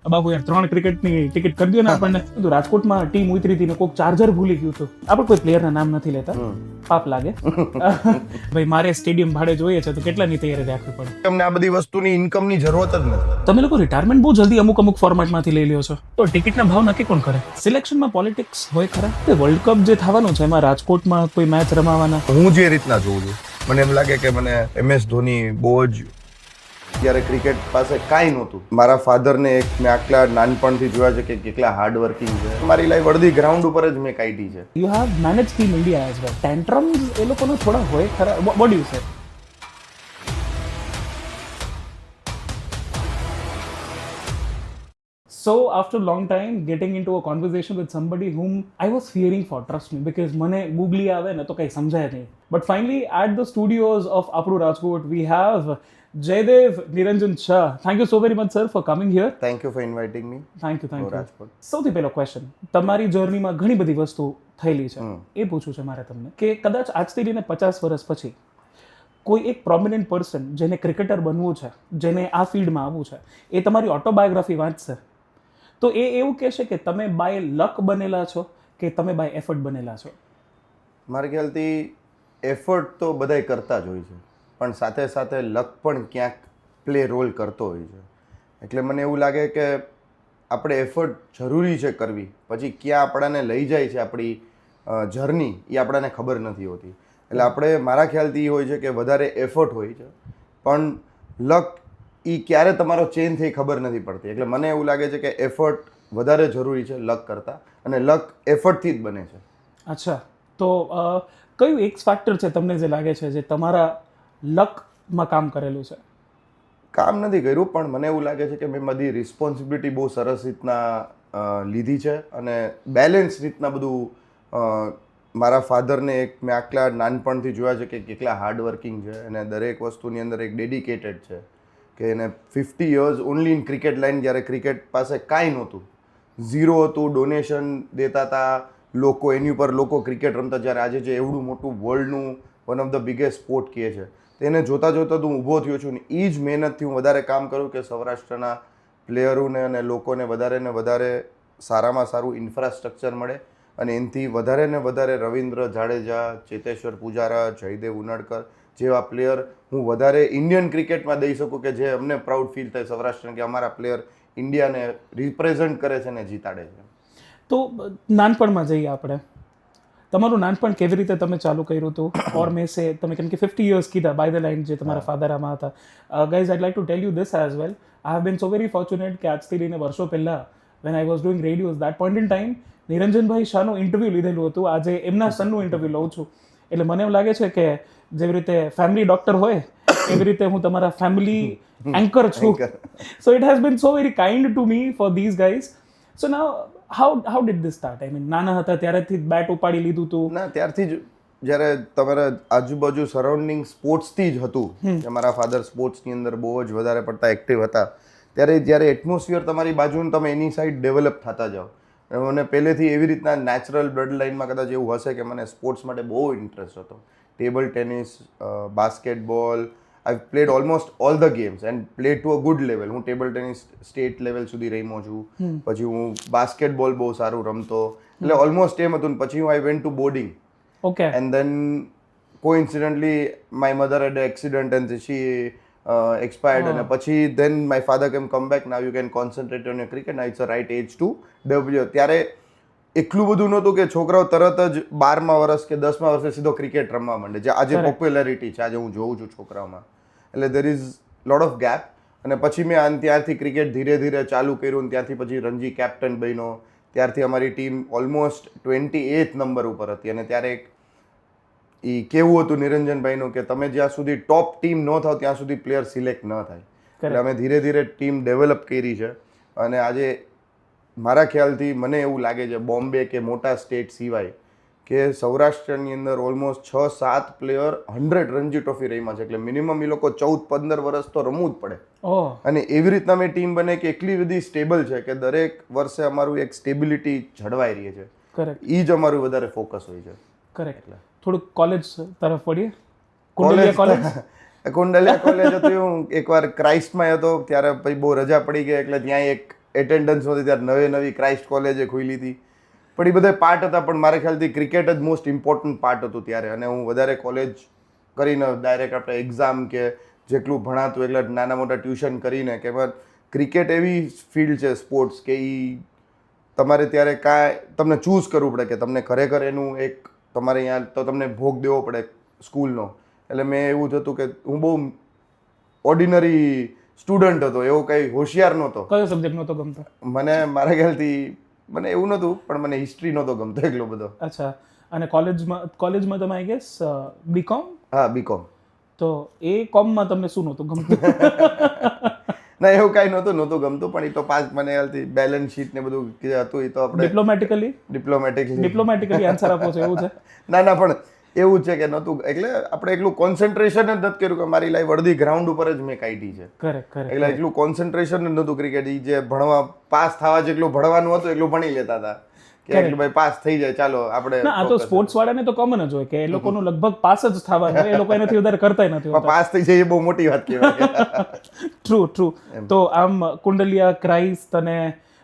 બાબુ યાર 3 ક્રિકેટની ટિકિટ કરી દો ને આપણને. તો રાજકોટમાં ટીમ ઉતરી હતી ને કોઈક ચાર્જર ભૂલી ગયું હતું. આપણે કોઈ પ્લેયરના નામ નથી લેતા, પાપ લાગે. ભાઈ મારે સ્ટેડિયમ ભાડે જોઈએ છે તો કેટલાની તૈયારી રાખવી પડે? તમને આ બધી વસ્તુની ઇન્કમની જરૂરત જ નથી. તમે લોકો રિટાયરમેન્ટ બહુ જલ્દી અમુક ફોર્મેટમાંથી લઈ લ્યો છો, તો ટિકિટના ભાવ નક્કી કોણ કરે? સિલેક્શનમાં પોલિટિક્સ હોય ખરા? તે વર્લ્ડ કપ જે થવાનું છે એમાં રાજકોટમાં કોઈ મેચ રમાવાના? હું જે રીતના જોઉં છું, મને એમ લાગે કે મને MS ધોની બહુ જ, જ્યારે ક્રિકેટ પાસે કાંઈ નહોતું, મારા ફાધરને એક મેં આટલા નાનપણથી જોયા છે કે કેટલા હાર્ડ વર્કિંગ છે. મારી લાઈફ અડધી ગ્રાઉન્ડ ઉપર જ મેં કાઢી છે. You have manage team India as well. Tantrums એ લોકોનો થોડા હોય ખરા? What you say? So after a long time getting into a conversation with somebody whom I was fearing for, trust me, because મને googly આવે ને તો કંઈ સમજાય નહીં. But finally at the studios of Apru Rajkot we have Jaydev Niranjan Shah. Thank you so very much sir for coming here. Thank you for inviting me. Thank you. Rajkot. સૌથી પહેલો question, તમારી જર્નીમાં ઘણી બધી વસ્તુ થયેલી છે, એ પૂછવું છે મારે તમને કે કદાચ આજથી લઈને 50 વર્ષ પછી કોઈ એક પ્રોમિનન્ટ પર્સન જેને ક્રિકેટર બનવું છે, જેને આ ફિલ્ડમાં આવવું છે, એ તમારી ઓટોબાયોગ્રાફી વાંચશે તો એ એવું કહેશે કે તમે બાય લક બનેલા છો કે તમે બાય એફર્ટ બનેલા છો? મારા ખ્યાલથી એફર્ટ તો બધાય કરતા જ હોય છે, પણ સાથે સાથે લક પણ ક્યાંક પ્લે રોલ કરતો હોય છે. એટલે મને એવું લાગે કે આપણે એફર્ટ જરૂરી છે કરવી, પછી ક્યાં આપણાને લઈ જાય છે આપણી જર્ની એ આપણાને ખબર નથી હોતી. એટલે આપણે, મારા ખ્યાલથી એ હોય છે કે વધારે એફર્ટ હોય છે, પણ લક એ ક્યારે તમારો ચેન્જ થઈ ખબર નથી પડતી. એટલે મને એવું લાગે છે કે એફર્ટ વધારે જરૂરી છે લક કરતાં, અને લક એફર્ટથી જ બને છે. અચ્છા, તો કયું એક્સ ફેક્ટર છે તમને જે લાગે છે જે તમારા લકમાં કામ કરેલું છે? કામ નથી કર્યું, પણ મને એવું લાગે છે કે મેં બધી રિસ્પોન્સિબિલિટી બહુ સરસ રીતના લીધી છે, અને બેલેન્સ રીતના બધું. મારા ફાધરને એક મેં આટલા નાનપણથી જોયા છે કે કેટલા હાર્ડ વર્કિંગ છે, અને દરેક વસ્તુની અંદર એક ડેડિકેટેડ છે, કે એને 50 years only in cricket line. જ્યારે ક્રિકેટ પાસે કાંઈ નહોતું, ઝીરો હતું, ડોનેશન દેતા હતા લોકો, એની ઉપર લોકો ક્રિકેટ રમતા. જ્યારે આજે જે એવડું મોટું વર્લ્ડનું one of the biggest sport કહે છે, તેને જોતાં જોતાં હું ઊભો થયો છું, ને એ જ મહેનતથી હું વધારે કામ કરું કે સૌરાષ્ટ્રના પ્લેયરોને અને લોકોને વધારે ને વધારે સારામાં સારું ઇન્ફ્રાસ્ટ્રક્ચર મળે, અને એનાથી વધારે ને વધારે રવિન્દ્ર જાડેજા, ચેતેશ્વર પૂજારા, જયદેવ ઉનડકર જેવા પ્લેયર હું વધારે ઇન્ડિયન ક્રિકેટમાં દઈ શકું, કે જે અમને પ્રાઉડ ફીલ થાય સૌરાષ્ટ્રને કે અમારા પ્લેયર ઇન્ડિયાને રિપ્રેઝન્ટ કરે છે ને જીતાડે છે. તો નાનપણમાં જઈએ આપણે. તમારું નાનપણ કેવી રીતે તમે ચાલુ કર્યું હતું? ઓર મેં સે તમે કેમ કે 50 years કીધા બાય ધ લાઇન જે તમારા ફાધર આમાં હતા. Guys I'd like to tell you this as well. I have been so very fortunate કે આજથી લઈને વર્ષો પહેલાં when I was doing radios that point in time નિરંજનભાઈ શાહનું ઇન્ટરવ્યૂ લીધેલું હતું. આજે એમના સનનું ઇન્ટરવ્યૂ લઉં છું. એટલે મને એમ લાગે છે કે જેવી રીતે ફેમિલી ડોક્ટર હોય એવી રીતે હું તમારા ફેમિલી એન્કર છું. So it has been so very kind to me for these guys. So now how did this start? I mean નાના હતા ત્યારેથી બેટ ઉપાડી લીધું હતું? ના, ત્યારથી જ જ્યારે તમારા આજુબાજુ સરાઉન્ડિંગ સ્પોર્ટ્સથી જ હતું, કે મારા ફાધર સ્પોર્ટ્સની અંદર બહુ જ વધારે પડતા એક્ટિવ હતા, ત્યારે જ્યારે એટમોસ્ફિયર તમારી બાજુનું તમે એની સાઈડ ડેવલપ થતા જાઓ. મને પહેલેથી એવી રીતના નેચરલ બ્લડ લાઇનમાં કદાચ એવું હશે કે મને સ્પોર્ટ્સ માટે બહુ ઇન્ટરેસ્ટ હતો. Table tennis, basketball, I played almost all the games and played to a good level. હું ટેબલ ટેનિસ સ્ટેટ લેવલ સુધી રમ્યો છું, પછી હું બાસ્કેટબોલ બહુ સારું રમતો. એટલે ઓલમોસ્ટ એમ હતું. પછી હું I went to boarding. Okay. And then coincidentally my mother had accident and she expired, અને પછી then my father can come back, now you can concentrate on your cricket, now it's a right age to develop. ત્યારે એટલું બધું નહોતું કે છોકરાઓ તરત જ 12મા વર્ષ કે 10મા વર્ષે સીધો ક્રિકેટ રમવા માંડે, જે આજે પોપ્યુલારિટી છે, આજે હું જોઉં છું છોકરાઓમાં. એટલે there is lot of gap. અને પછી મેં ત્યારથી ક્રિકેટ ધીરે ધીરે ચાલુ કર્યું, અને ત્યાંથી પછી રણજી કેપ્ટન બન્યો. ત્યારથી અમારી ટીમ ઓલમોસ્ટ 28th નંબર ઉપર હતી, અને ત્યારે એ કેવું હતું નિરંજનભાઈનું કે તમે જ્યાં સુધી ટોપ ટીમ ન થાવ ત્યાં સુધી પ્લેયર સિલેક્ટ ન થાય. એટલે અમે ધીરે ધીરે ટીમ ડેવલપ કરી છે, અને આજે મારા ખ્યાલથી મને એવું લાગે છે બોમ્બે કે મોટા સ્ટેટ સિવાય કે સૌરાષ્ટ્રની અંદર ઓલમોસ્ટ 6-7 પ્લેયર 100 રણજી ટ્રોફી રમ્યા છે. એટલે મિનિમમ એ લોકો 14-15 વર્ષ તો રમવું જ પડે. અને એવી રીતના મેં ટીમ બને કે એટલી બધી સ્ટેબલ છે કે દરેક વર્ષે અમારું એક સ્ટેબિલિટી જળવાઈ રહી છે. એ જ અમારું વધારે ફોકસ હોય છે. કરેક્ટ. થોડુંક કોલેજ તરફ વળીએ. કુંડલિયા કોલેજ હતું. હું એકવાર ક્રાઇસ્ટમાં હતો, ત્યારે પછી બહુ રજા પડી ગઈ, એટલે ત્યાં એક એટેન્ડન્સ નહોતી ત્યારે નવી ક્રાઇસ્ટ કોલેજે ખુલી હતી, પણ એ બધા પાર્ટ હતા. પણ મારે ખ્યાલથી ક્રિકેટ જ મોસ્ટ ઇમ્પોર્ટન્ટ પાર્ટ હતું ત્યારે. અને હું વધારે કોલેજ કરીને ડાયરેક્ટ આપણે એક્ઝામ કે જેટલું ભણાતું એટલે નાના મોટા ટ્યુશન કરીને કે ક્રિકેટ એવી ફિલ્ડ છે સ્પોર્ટ્સ કે એ તમારે ત્યારે તમને ચૂઝ કરવું પડે કે તમને ખરેખર એનું એક તમારે અહીંયા તો તમને ભોગ દેવો પડે સ્કૂલનો. એટલે મેં એવું જ હતું કે હું બહુ ઓર્ડિનરી સ્ટુડન્ટ હતો, એવો કંઈ હોશિયાર નહોતો. કયો સબ્જેક્ટ નહોતો ગમતો? મને મારા ખ્યાલથી મને એવું નહોતું, પણ મને હિસ્ટ્રી નહોતો ગમતો એટલો બધો. અચ્છા. અને કોલેજમાં તમે આઈ ગેસ બીકોમ? હા, બીકોમ. તો એ કોમમાં તમને શું નહોતું ગમતું? ના, એવું કાંઈ નહોતું ગમતું, પણ એ તો પાસ મને ખ્યાલથી બેલેન્સ શીટ ને બધું હતું. એ તો આપણે ડિપ્લોમેટિકલી આન્સર આપો છો એવું છે? ના, પણ એવું છે કે નહોતું, એટલે આપણે એટલું કોન્સન્ટ્રેશન જ નથી કર્યું કે મારી લાઈફ અડધી ગ્રાઉન્ડ ઉપર જ મેં કાઢી છે. કરેક્ટ. એટલે એટલું કોન્સન્ટ્રેશન જ નહોતું ક્રિકેટ. એ જે ભણવા પાસ થવા જેટલું ભણવાનું હતું એટલું ભણી લેતા હતા કે એટલું ભાઈ પાસ થઈ જાય, ચાલો આપણે. ના, આ તો સ્પોર્ટ્સ વાળાને તો કોમન જ હોય કે એ લોકોનું લગભગ પાસ જ થવાનું, એ લોકો એનાથી વધારે કરતાય નથી હોતા. પાસ થઈ જાય એ બહુ મોટી વાત કહેવાય. ટ્રુ. તો આમ કુંડલિયા, ક્રાઇસ્ટ અને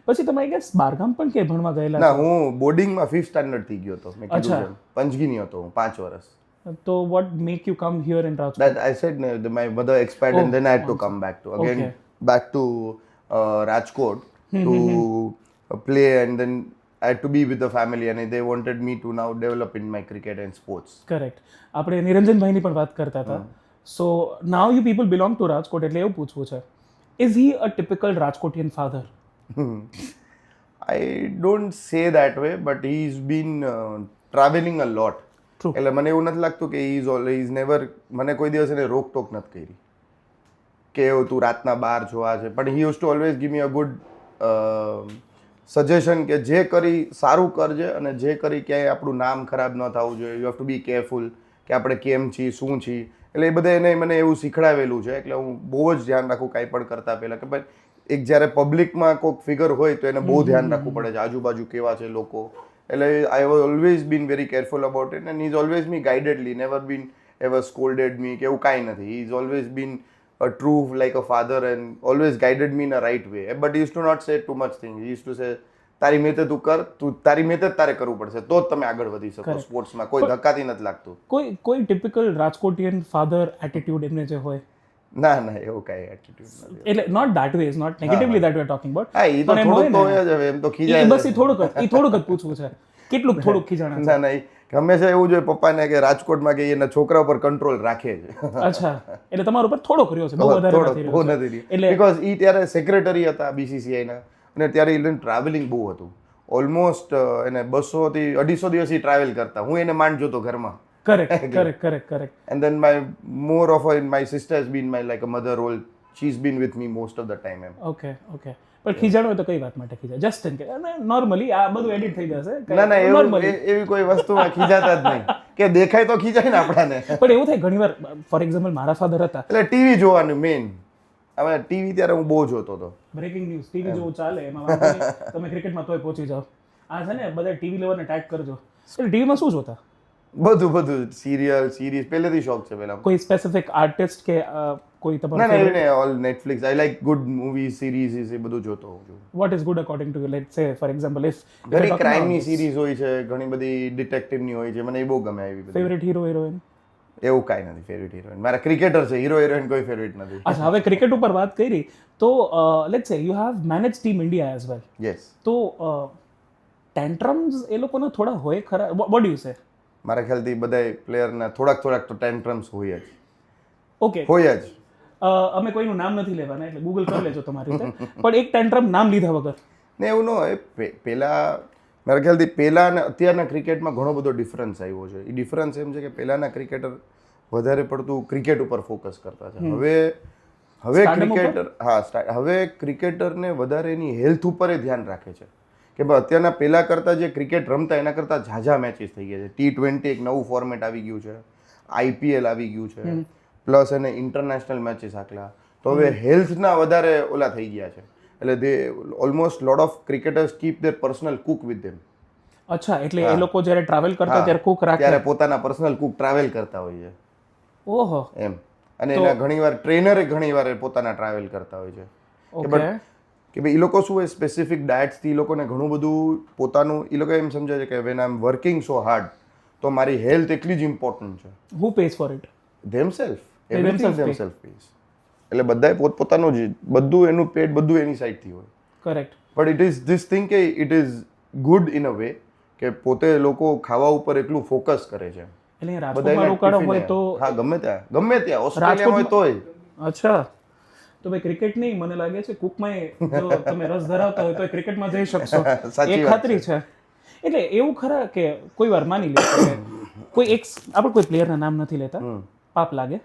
પછી તમે આઈ ગેસ બારગામ પણ કે ભણવા ગયેલા? ના, હું બોર્ડિંગમાં 5th સ્ટાન્ડર્ડ થી ગયો હતો. મેં કીધું છે પંચગીની હતો હું 5 વર્ષ. તો what make you come here in Rajkot? That I said my mother expired and then I had to come back to Rajkot to play, and then I had to be with the family and they wanted me to now develop in my cricket and sports. Correct. આપણે નિરંજનભાઈની પણ વાત કરતા હતા. So now you people belong to Rajkot, એટલે એવું પૂછવું છે, is he a typical Rajkotian father? I don't say that way, but he's been traveling a lot. True. એટલે મને એવું નથી લાગતું કે he's never મને કોઈ દિવસ એને રોકટોક નથી કરી કે તું રાતના બહાર જોવા છે. પણ he used to always give me a good suggestion કે જે કરી સારું કરજે અને જે કરી ક્યાંય આપણું નામ ખરાબ ન થવું જોઈએ. You have two be careful કે આપણે કેમ છીએ, શું છીએ. એટલે એ બધા એને મને એવું શીખડાવેલું છે. એટલે હું બહુ જ ધ્યાન રાખું કાંઈ પણ કરતા પહેલાં કે ભાઈ એક જ્યારે પબ્લિકમાં કોઈક ફિગર હોય તો એને બહુ ધ્યાન રાખવું પડે છે આજુબાજુ કેવા છે લોકો. એટલે I have always been very careful about it and he is always me guidedly, never been ever scolded me કે એવું કાંઈ નથી. He is always been a true like a father and always guided me in a right way, but he used to not say too much things. He used to say તારી મેતે તું કર, તું તારી મેતે તારે કરવું પડશે તો જ તમે આગળ વધી શકો સ્પોર્ટ્સમાં. કોઈ ધક્કાથી નથી લાગતું. કોઈ ટિપિકલ રાજકોટિયન ફાધર એટીટ્યુડ એમને જે હોય? ના, એવું કાંઈ એટીટ્યુડ નથી. એટલે not that way, is not negatively that way talking about. હા, એ તો થોડુંક તો હોય જ. હવે એમ તો ખીજાય બસ એ થોડુંક જ પૂછવું છે, કેટલું થોડુંક ખીજાણા? ના, હંમેશા એવું જોઈએ પપ્પાને કે રાજકોટમાં કે એના છોકરા ઉપર કંટ્રોલ રાખે છે. અચ્છા, એટલે તમારા ઉપર થોડોક રહ્યો છે, બહુ વધારે નથી. બીકોઝ ઈ ત્યારે સેક્રેટરી હતા BCCI ના, અને ત્યારે એને ટ્રાવેલિંગ બહુ હતું. ઓલમોસ્ટ એને 200 થી 250 દિવસ ટ્રાવેલ કરતા. હું એને માંડ જોતો ઘરમાં. Correct. And then my sister has been my like a mother role. She's been with me most of the time. Okay. પણ ખીજાણો હોય તો કઈ વાત માટે ખીજાય? જસ્ટ ઇન કે નોર્મલી આ બધું એડિટ થઈ જશે. ના, એવી કોઈ વસ્તુમાં ખીજાતા જ નહીં કે દેખાય તો ખીજાય ને આપણાને. પણ એવું થાય ઘણીવાર, ફોર એક્ઝામ્પલ મારા ફાધર હતા, એટલે ટીવી જોવાનું મેઇન. હવે ટીવી ત્યારે હું બહુ જોતો હતો. બ્રેકિંગ ન્યૂઝ ટીવી જોવું ચાલે, એમાં વાંધો નહીં, તમે ક્રિકેટમાં તોય પહોંચી જાઓ. આ છે ને બધા ટીવી લેવરને ટેગ કરજો. એટલે ટીવીમાં શું જોતા? બધું સિરિયલ, સિરીઝ પહેલેથી શોખ છે પેલા. કોઈ સ્પેસિફિક આર્ટિસ્ટ કે કોઈ તમારું? ના, એને ઓલ Netflix. I like good movie series, એ બધું જોતો હોઉં છું. What is good according to you? Let's say for example if ઘણી ક્રાઇમની સિરીઝ હોય છે, ઘણી બધી ડિટેક્ટિવની હોય છે, મને એ બહુ ગમે. આવી બધી. Favourite hero heroine? એવું કાંઈ નથી ફેવરેટ હિરોઈન. મારા ક્રિકેટર છે, હીરો હિરોઈન કોઈ ફેવરેટ નથી. અચ્છા, હવે ક્રિકેટ ઉપર વાત કરી તો લેટ્સ સે you have manage team India as well. Yes. તો ટેન્ટ્રમ્સ એ લોકોના થોડા હોય ખરા? What do you say? મારા ખ્યાલથી બધા પ્લેયરના થોડાક તો ટેન્ટ્રમ્સ હોય જ. ઓકે, હોય જ. અમે કોઈનું નામ નથી લેવાના, એટલે ગૂગલ કરી લેજો તમારી રીતે. પણ એક ટેન્ટ્રમ નામ લીધા વગર ને એવું ન હોય. પહેલાં મારા ખ્યાલથી પહેલાં અને અત્યારના ક્રિકેટમાં ઘણો બધો ડિફરન્સ આવ્યો છે. એ ડિફરન્સ એમ છે કે પહેલાંના ક્રિકેટર વધારે પડતું ક્રિકેટ ઉપર ફોકસ કરતા છે. હવે ક્રિકેટરને વધારે એની હેલ્થ ઉપર ધ્યાન રાખે છે કે ભાઈ અત્યારના પહેલાં કરતાં જે ક્રિકેટ રમતા એના કરતાં ઝાઝા મેચીસ થઈ ગયા છે. T20 એક નવું ફોર્મેટ આવી ગયું છે, IPL આવી ગયું છે, પ્લસ એને ઇન્ટરનેશનલ મેચીસ આટલા. તો હવે હેલ્થના વધારે ઓલા થઈ ગયા છે. એટલે they almost lot of cricketers keep their personal cook with them. અચ્છા, એટલે એ લોકો જ્યારે ટ્રાવેલ કરતા ત્યારે કુક રાખે? ત્યારે પોતાના પર્સનલ કુક ટ્રાવેલ કરતા હોય છે. ઓહો. એમ. અને એના ઘણીવાર ટ્રેનરે ઘણીવાર પોતાના ટ્રાવેલ કરતા હોય છે. કે ભાઈ એ લોકો શું હોય સ્પેસિફિક ડાયટ્સથી એ લોકોને ઘણું બધું પોતાનું એ લોકો એમ સમજે છે કે when I am working so hard તો મારી હેલ્થ એટલી જ ઇમ્પોર્ટન્ટ છે. Who pays for it? Themself They everything themselves pay. Themself pays. એટલે બધાએ પોતપોતાનું જ બધું એનું પેટ બધું એની સાઈડથી હોય. Correct. But it is this thing કે it is good in a way કે પોતે લોકો ખાવા ઉપર એટલું ફોકસ કરે છે. એટલે બધાયના રાજકોટમાં રોકાણો tiffin હોય તો હા ગમે ત્યાં ઓસ્ટ્રેલિયા હોય તોય. અચ્છા, તો ભાઈ ક્રિકેટ નહીં, મને લાગે છે કુકમાં જો તમે રસ ધરાવતા હોય તો ક્રિકેટમાં જઈ શકશો. સાચી એ વાત ખાતરી છે. એટલે એવું ખરા કે કોઈ વાર માની લે કે કોઈ એક આપણે કોઈ પ્લેયરના નામ નથી લેતા, પાપ લાગે.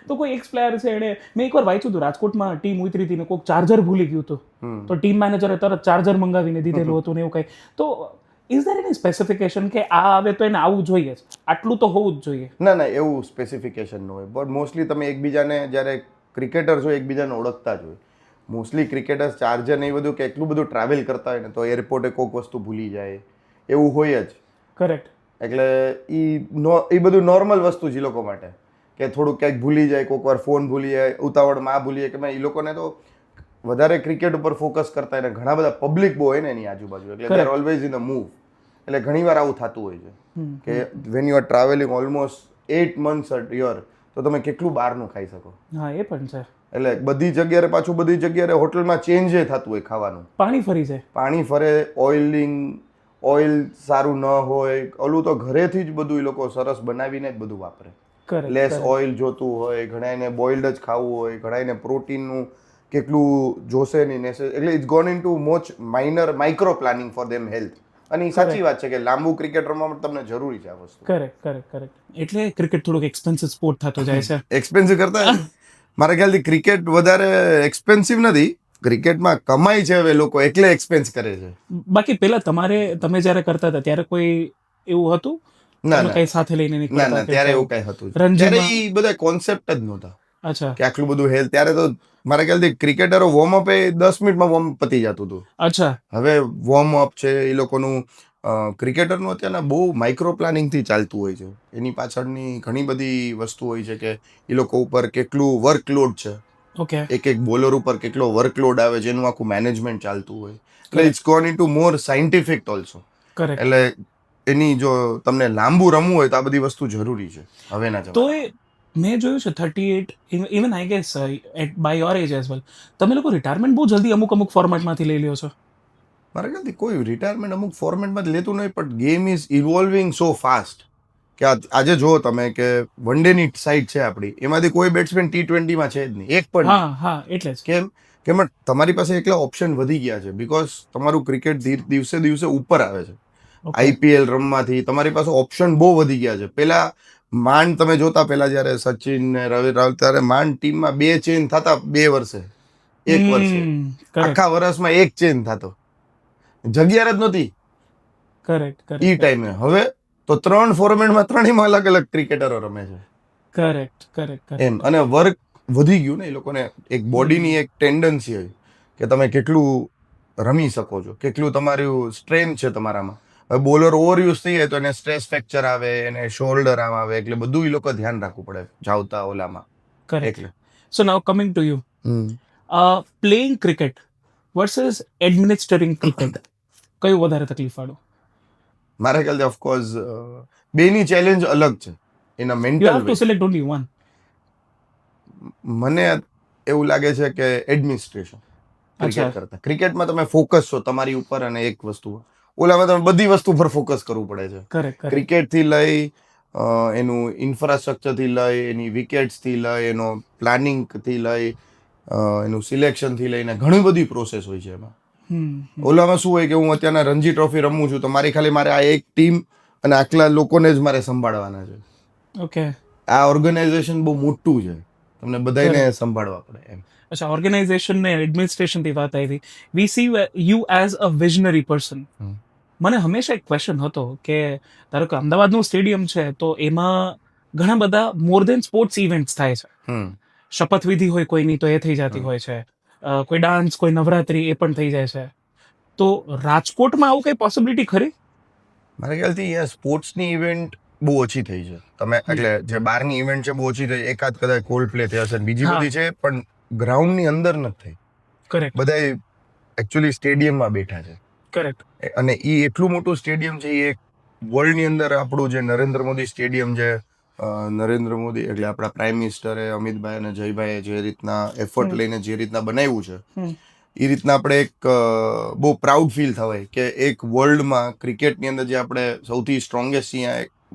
તો કોઈ એક્સ પ્લેયર છે એને મેં એકવાર વાંચ્યું હતું રાજકોટમાં ટીમ ઉતરી હતી ને કોઈક ચાર્જર ભૂલી ગયું હતું તો ટીમ મેનેજરે તરત ચાર્જર મંગાવીને દીધેલું હતું ને એવું કંઈ. તો ઇઝ ધેર એની સ્પેસિફિકેશન કે આ આવે તો એને આવું જોઈએ જ, આટલું તો હોવું જ જોઈએ? ના એવું સ્પેસિફિકેશન ન હોય, બટ મોસ્ટલી તમે એકબીજાને જ્યારે ક્રિકેટર્સ હોય એકબીજાને ઓળખતા જ હોય. મોસ્ટલી ક્રિકેટર્સ ચાર્જર ને એ બધું કે એટલું બધું ટ્રાવેલ કરતા હોય ને તો એરપોર્ટે કોઈક વસ્તુ ભૂલી જાય એવું હોય જ. કરેક્ટ. એટલે એ બધું નોર્મલ વસ્તુ છે એ લોકો માટે કે થોડુંક ક્યાંક ભૂલી જાય, કોઈક વાર ફોન ભૂલી જાય, ઉતાવળમાં આ ભૂલી જાય કે એ લોકોને તો વધારે ક્રિકેટ ઉપર ફોકસ કરતા હોય ને ઘણા બધા પબ્લિક બહુ હોય ને એની આજુબાજુ, એટલે they are always in a move. એટલે ઘણી વાર આવું થતું હોય છે કે when you are travelling almost 8 months a year તો તમે કેટલું બહારનું ખાઈ શકો. હા એ પણ છે. એટલે બધી જગ્યાએ હોટલમાં ચેન્જ થતું હોય ખાવાનું. પાણી ફરી જાય, પાણી ફરે, ઓઇલ સારું ન હોય, ઓલું તો ઘરેથી જ બધું એ લોકો સરસ બનાવીને જ બધું વાપરે. લેસ ઓઇલ જોતું હોય, ઘણાને બોઇલ્ડ જ ખાવું હોય, ઘણાને પ્રોટીનનું કેટલું જોશે નહીં એટલે it's gone in to micro planning for them health. અને એ સાચી વાત છે કે લાંબુ ક્રિકેટ રમવા માટે તમને જરૂરી છે આ વસ્તુ. કરેક્ટ. એટલે ક્રિકેટ થોડુંક એક્સપેન્સિવ સ્પોર્ટ થતો જાય છે. એક્સપેન્સિવ કરતા મારા ખ્યાલથી ક્રિકેટ વધારે એક્સપેન્સિવ નથી, ક્રિકેટમાં કમાઈ છે હવે લોકો એટલે એક્સપેન્સ કરે છે. બાકી પેલા તમે જ્યારે કરતા હતા ત્યારે કોઈ એવું હતું? ના કઈ સાથે લઈને નીકળતા? ના ત્યારે એવું કઈ હતું રણજીમાં? ત્યારે એ બધા કોન્સેપ્ટ જ નહોતા અચ્છા કે આટલું બધું હેલ્થ. ત્યારે તો મારા ખ્યાલથી ક્રિકેટરો વોર્મઅપ એ 10 મિનિટમાં વોર્મઅપ પતી જતું હતું. અચ્છા. હવે વોર્મઅપ છે એ લોકોનું ક્રિકેટરનું અત્યારના બહુ માઇક્રો પ્લાનિંગથી ચાલતું હોય છે. એની પાછળની ઘણી બધી વસ્તુ હોય છે કે એ લોકો ઉપર કેટલું વર્કલોડ છે, ઓકે. એક બોલર ઉપર કેટલો વર્કલોડ આવે છે એનું આખું મેનેજમેન્ટ ચાલતું હોય. એટલે it's gone in to more scientific also. Correct. એટલે એની જો તમને લાંબુ રમવું હોય તો આ બધી વસ્તુ જરૂરી છે હવેના જમાનામાં. તો એ મેં જોયું છે 38 even I guess at by your age as well તમે લોકો રિટાયરમેન્ટ બહુ જલ્દી અમુક ફોર્મેટમાંથી લઈ લ્યો છો. મારા ખ્યાલથી કોઈ રિટાયરમેન્ટ અમુક ફોર્મેટમાં જ લેતું નહીં, પણ ગેમ ઇઝ ઇવોલ્વિંગ સો ફાસ્ટ કે આજે જુઓ તમે કે વન ડેની સાઇડ છે આપણી, એમાંથી કોઈ બેટ્સમેન T20માં છે જ નહીં, એક પણ નહીં. હા એટલે જ. કેમ તમારી પાસે એકલા ઓપ્શન વધી ગયા છે બીકોઝ તમારું ક્રિકેટ દિવસે દિવસે ઉપર આવે છે. IPL રમવાથી તમારી પાસે ઓપ્શન બહુ વધી ગયા છે. પેલા માંડ તમે જોતા, પેલા જ્યારે સચિન ને રવિ રાવલ ત્યારે માંડ ટીમમાં 2 ચેન્જ થતા 2 વર્ષે, 1 વર્ષે, આખા વર્ષમાં 1 ચેન્જ થતો, જગ્યા જ નહોતી કરેક્ટ ઈ ટાઈમે. હવે તો 3 ફોર્મેટમાં 3 અલગ અલગ ક્રિકેટરો રમે છે. કરેક્ટ એમ અને વર્ક વધી ગયું ને એ લોકોને, એક બોડીની એક ટેન્ડન્સી હોય કે તમે કેટલું રમી શકો છો, કેટલું તમારું સ્ટ્રેન્થ છે તમારામાં. હવે બોલર ઓવરયુઝ થઈ જાય તો એને સ્ટ્રેસ ફ્રેક્ચર આવે, એને શોલ્ડર આમ આવે, એટલે બધું એ લોકો ધ્યાન રાખવું પડે જાવતા ઓલામાં. Correct. So now coming to you, playing cricket versus administering cricket, કયું વધારે તકલીફ વાળું? મારા ખ્યાલથી ઓફકોર્સ બેની ચેલેન્જ અલગ છે એના you mental have to select only one. મને એવું લાગે છે કે એડમિનિસ્ટ્રેશન ક્રિકેટ કરતા. ક્રિકેટમાં તમે ફોકસ છો તમારી ઉપર અને એક વસ્તુ, ઓલામાં તમે બધી વસ્તુ પર ફોકસ કરવું પડે છે. કરેક્ટ. ક્રિકેટથી લઈ એનું ઇન્ફ્રાસ્ટ્રક્ચરથી લઈ, એની વિકેટ્સથી લઈ, એનો પ્લાનિંગથી લઈ, એનું સિલેક્શનથી લઈને ઘણી બધી પ્રોસેસ હોય છે એમાં. ઓલામાં શું હોય કે હું અત્યારના રણજી ટ્રોફી રમું છું તો મારે આ એક ટીમ અને આટલા લોકોને જ મારે સંભાળવાના છે. ઓકે. આ ઓર્ગેનાઇઝેશન બહુ મોટું છે, તમને બધાને સંભાળવા પડે એમ. અચ્છા, ઓર્ગેનાઇઝેશન ને એડમિનિસ્ટ્રેશનથી વાત આવી. We see you as a visionary person. મને હંમેશા એક ક્વેશ્ચન હતો કે ધારો કે અમદાવાદનું સ્ટેડિયમ છે તો એમાં ઘણા બધા મોર દેન સ્પોર્ટ્સ ઇવેન્ટ્સ થાય છે. શપથવિધિ હોય કોઈની તો એ થઈ જતી હોય છે, કોઈ ડાન્સ, કોઈ નવરાત્રી, એ પણ થઈ જાય છે. તો રાજકોટમાં આવું કઈ પોસિબિલિટી ખરી? મારા ખ્યાલથી અહીંયા સ્પોર્ટ્સની ઇવેન્ટ બહુ ઓછી થઈ છે. તમે એટલે જે બહારની ઇવેન્ટ છે બહુ ઓછી થઈ, એકાદ કદાચ કોલ્ડ પ્લે થયા છે, બીજી બધી છે પણ ગ્રાઉન્ડની અંદર નથી થઈ. કરેક્ટ બધા એકચ્યુઅલી સ્ટેડિયમમાં બેઠા છે, કરેક્ટ અને એ એટલું મોટું સ્ટેડિયમ છે. એ વર્લ્ડની અંદર આપણું જે નરેન્દ્ર મોદી સ્ટેડિયમ છે, નરેન્દ્ર મોદી એટલે આપણા પ્રાઇમ મિનિસ્ટરે અમિતભાઈ અને જયભાઈએ જે રીતના એફર્ટ લઈને જે રીતના બનાવ્યું છે, એ રીતના આપણે એક બહુ પ્રાઉડ ફીલ થવાય કે એક વર્લ્ડમાં ક્રિકેટની અંદર જે આપણે સૌથી સ્ટ્રોંગેસ્ટ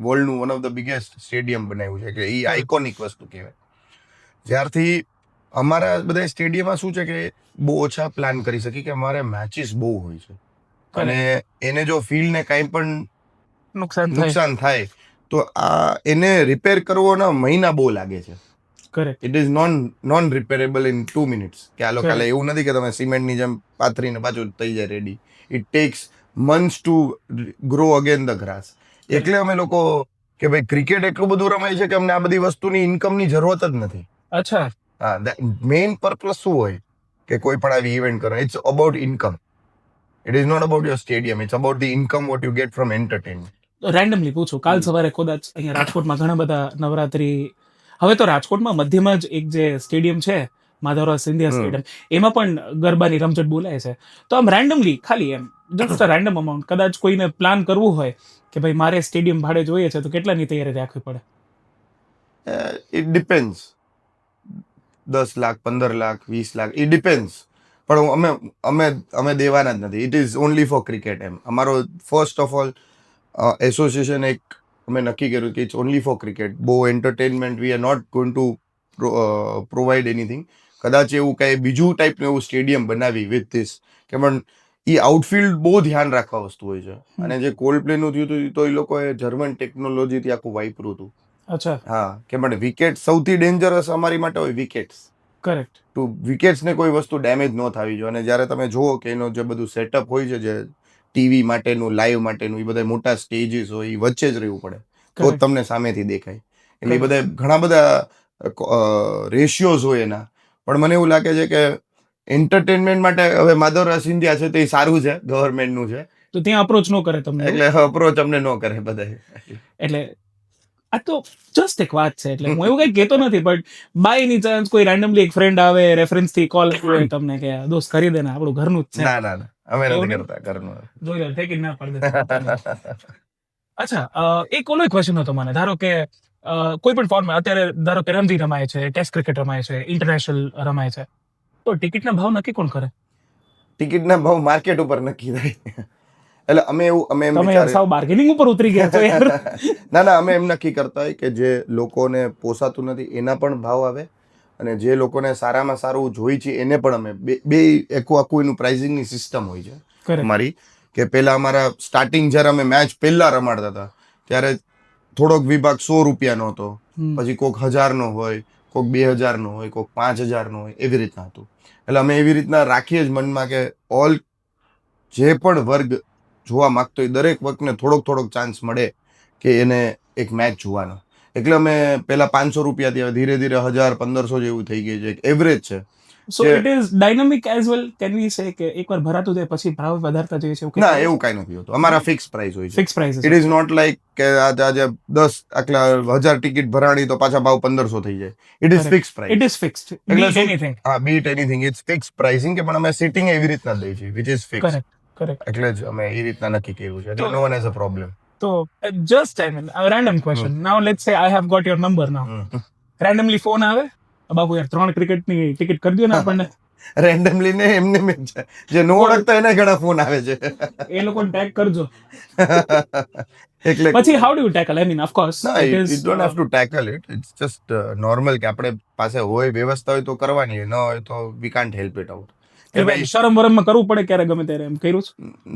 વર્લ્ડનું one of the biggest stadium બનાવ્યું છે, કે એ આઇકોનિક વસ્તુ કહેવાય. જ્યારથી અમારા બધા સ્ટેડિયમમાં શું છે કે બહુ ઓછા પ્લાન કરી શકી, કે અમારે મેચિસ બહુ હોય છે, અને એને જો ફિલ્ડને કાંઈ પણ નુકસાન થાય તો એને રિપેર કરવાના મહિના બહુ લાગે છે. Correct it is non repairable in 2 minutes. કે આ લોકો એવું નથી કે તમે સિમેન્ટની જેમ પાથરીને પાછું થઈ જાય ready. It tax months two grow again the grass. એટલે અમે લોકો કે ભાઈ ક્રિકેટ એટલું બધું રમાય છે કે અમને આ બધી વસ્તુની ઇન્કમની જરૂરત જ નથી. અચ્છા, હા, મેઇન પર્પઝ શું હોય કે કોઈ પણ આવી ઇવેન્ટ કરો, it's about income. It is not about your stadium, it's about the income what you get from entertainment. Randomly પૂછું, કાલ સવારે કદાચ અહીંયા રાજકોટમાં ઘણા બધા નવરાત્રી, હવે તો રાજકોટમાં મધ્યમાં જ એક જે સ્ટેડિયમ છે માધવરાવ સિંધિયા સ્ટેડિયમ, એમાં પણ ગરબાની રમઝટ બોલાય છે. તો આમ રેન્ડમલી ખાલી એમ જસ્ટ અ રેન્ડમ અમાઉન્ટ, કદાચ કોઈને પ્લાન કરવું હોય કે ભાઈ મારે સ્ટેડિયમ ભાડે જોઈએ છે, તો કેટલાની તૈયારી રાખવી પડે? It depends. 10 lakh, 15 lakh, 20 lakh, it depends. પણ અમે દેવાના જ નથી. It is only for cricket. એમ અમારો ફર્સ્ટ ઓફ ઓલ એસોસિએશન એક અમે નક્કી કર્યું કે ઇટ્સ ઓનલી ફોર ક્રિકેટ. બહુ entertainment we are not going to provide anything. કદાચ એવું કાંઈ બીજું ટાઈપનું એવું સ્ટેડિયમ બનાવી વિથ ધીસ, કે પણ એ આઉટફિલ્ડ બહુ ધ્યાન રાખવા વસ્તુ હોય છે. અને જે કોલ્ડ પ્લેનું થયું હતું તો એ લોકોએ જર્મન ટેકનોલોજીથી આખું વાપર્યું હતું. અચ્છા, હા, કે પણ વિકેટ સૌથી ડેન્જરસ અમારી માટે હોય વિકેટ્સ. કરેક્ટ. ટુ વિકેટ્સને કોઈ વસ્તુ ડેમેજ ન થવી જોઈએ. અને જ્યારે તમે જુઓ કે એનો જે બધું સેટઅપ હોય છે, જે ટીવી માટેનું, લાઈવ માટેનું, એ બધા મોટા સ્ટેજીસ હોય, એ વચ્ચે જ રહેવું પડે તો જ તમને સામેથી દેખાય. એટલે એ બધા ઘણા બધા રેશિયોઝ હોય એના. પણ મને એવું લાગે છે કે એન્ટરટેનમેન્ટ માટે હવે માધવરાવ સિંધિયા છે તે સારું છે, ગવર્મેન્ટનું છે, તો ત્યાં અપ્રોચ ન કરે તમને? એટલે અપ્રોચ અમને ન કરે બધા. એટલે આ તો જસ્ટ એક વાત છે, એટલે હું એવું કઈ કહેતો નથી, બટ બાય એની ચાન્સ કોઈ રેન્ડમલી એક ફ્રેન્ડ આવે, રેફરન્સ થી કોલ કરે તમને કે દોસ્ત કરી દે ને, આપણું ઘરનું જ છે. ના ના ના, અમે નથી કરતા ઘરનું. જોઈ લે ઠેકી ના પાડી દે. અચ્છા, એક ઓલો ક્વેશ્ચન હતો મને. ધારો કે કોઈ પણ ફોર્મેટ અત્યારે, ધારો કે રણજી રમાય છે, ટેસ્ટ ક્રિકેટ રમાય છે, ઇન્ટરનેશનલ રમાય છે, તો ટિકિટના ભાવ નક્કી કોણ કરે? ટિકિટના ભાવ માર્કેટ ઉપર નક્કી થાય. એટલે અમે એમ તમે યાર સાવ બાર્ગેનિંગ ઉપર ઉતરી ગયા છો યાર. ના, અમે એમ નક્કી કરતા હોય કે જે લોકોને પોસાતું નથી એના પણ ભાવ આવે, અને જે લોકોને સારામાં સારું જોઈ છે એને પણ અમે બે આખું એનું પ્રાઇઝિંગની સિસ્ટમ હોય છે અમારી. કે પહેલા અમારા સ્ટાર્ટિંગ જ્યારે અમે મેચ પહેલા રમાડતા હતા ત્યારે થોડોક વિભાગ 100 રૂપિયાનો હતો, પછી કોઈક 1000નો હોય, કોઈક 2000નો હોય, કોઈક 5000નો હોય, એવી રીતના હતું. એટલે અમે એવી રીતના રાખીએ જ મનમાં કે ઓલ જે પણ વર્ગ જોવા માંગતો હોય દરેક વર્ગને થોડોક ચાન્સ મળે કે એને એક મેચ જોવાનો. એટલે અમે પહેલા 500 રૂપિયાથી ધીરે ધીરે 1000-1500 જેવું થઈ ગયું છે, એક એવરેજ છે. So it is dynamic as well, can we સે કે એકવાર ભરાતું જાય પછી ભાવ વધારતા જોઈએ છે? ના, એવું કાંઈ નથી હોતું. અમારા ફિક્સ પ્રાઇસ હોય છે. Fix price. It is not like કે આજે 10 આટલા 1000 ટિકિટ ભરાણી તો પાછા ભાવ 1500 થઈ જાય. It is fix price. It is fixed. Beat anything. હા, beat anything. It's fix pricing, કે પણ અમે સિટિંગ એવી રીતના દઈએ છીએ વિચ ઇઝ ફિક્સ. કરેક્ટ. એટલે જ અમે એ રીતના નક્કી કર્યું છે. એટલે નો વન હેઝ અ પ્રોબ્લેમ. તો just I mean a random question. Now let's say I have got your number now. Randomly phone આવે, બાબુ યાર 3 ક્રિકેટની ટિકિટ કરી દો ને આપણને. રેન્ડમલી ને એમને મેં જે નો ઓળખતા એના ઘણા ફોન આવે છે. એ લોકોને ટેગ કરજો. એટલે પછી how do you tackle? I mean of course it is don't have to tackle it. It's just normal કે આપણે પાસે હોય વ્યવસ્થા હોય તો કરવાની, ન હોય તો we can't help it out. કે ભાઈ શરમ વરમમાં કરવું પડે ક્યારે ગમે ત્યારે, એમ કર્યું છે?